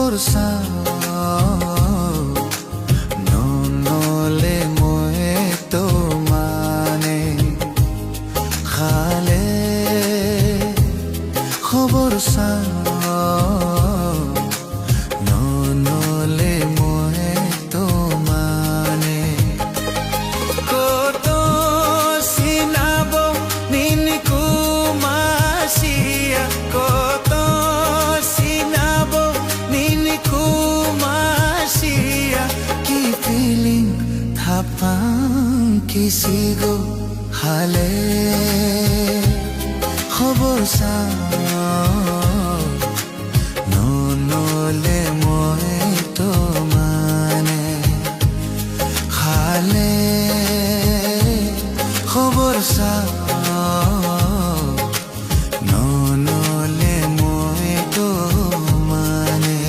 খবৰ চাওঁ ননলে মই মানে খালে খবৰ চাওঁ ননলে মই মানে কত চিনাব নিনিকো মাসিয়া কত চিনাব নিনিকো মাসিয়া কি ফিলিং থাপাং কিসিগো হালে খবৰ চাওঁ ননলে মই মানে খালে খবৰ চাওঁ ননলে মই মানে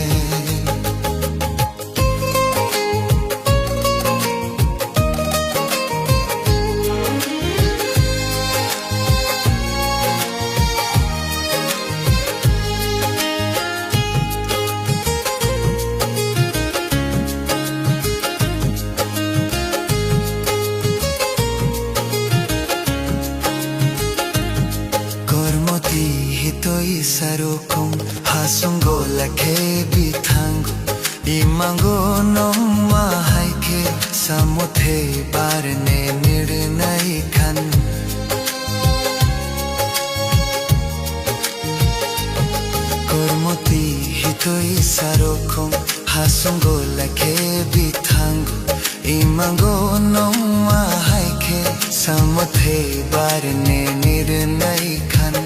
Sarukong hasunggo lake bitanggo imango no mahay ke samuthe barne nirnay khan kormoti hitoi sarukong hasunggo lake bitanggo imango no mahay ke samuthe barne nirnay khan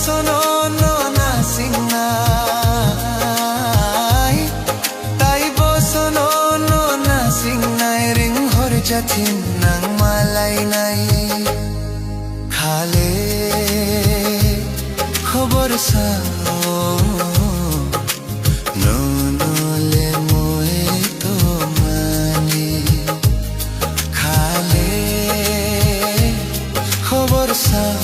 sono no nasingnai tai bo sono no nasingnai ring hor jathin nang malai nai khale khobor sao nonole moi to mane khale khobor sao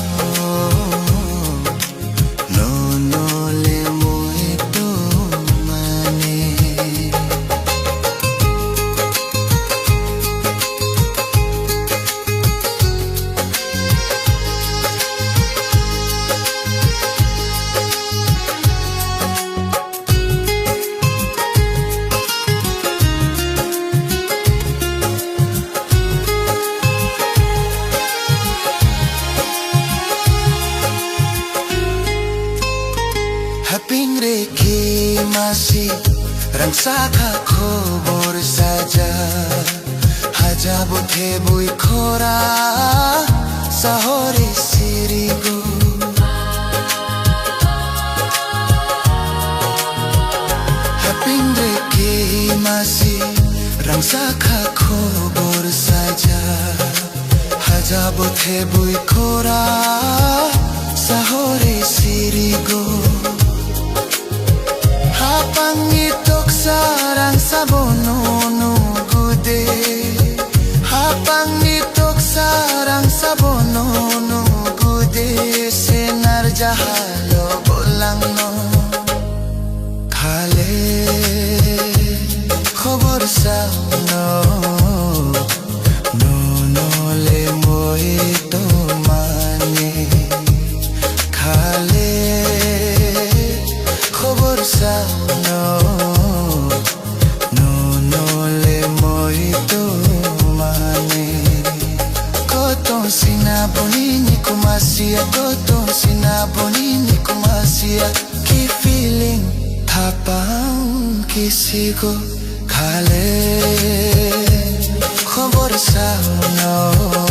Pingre ki masi rangsa ka khobor saja hajabo the bui khora sahore sirigo pingre ki masi rangsa ka khobor saja hajabo the bui khora sahore sirigo Hapangitok sarang sabono nugude Hapangitok sarang sabono nugude Senar jahalo bolang no Khale khobor sao nonole moi to mane khale khobor sao nonole moi to mane koto sinaboni nikumasia koto sinaboni nikumasia ki feeling thapang kisigo khale khobor sao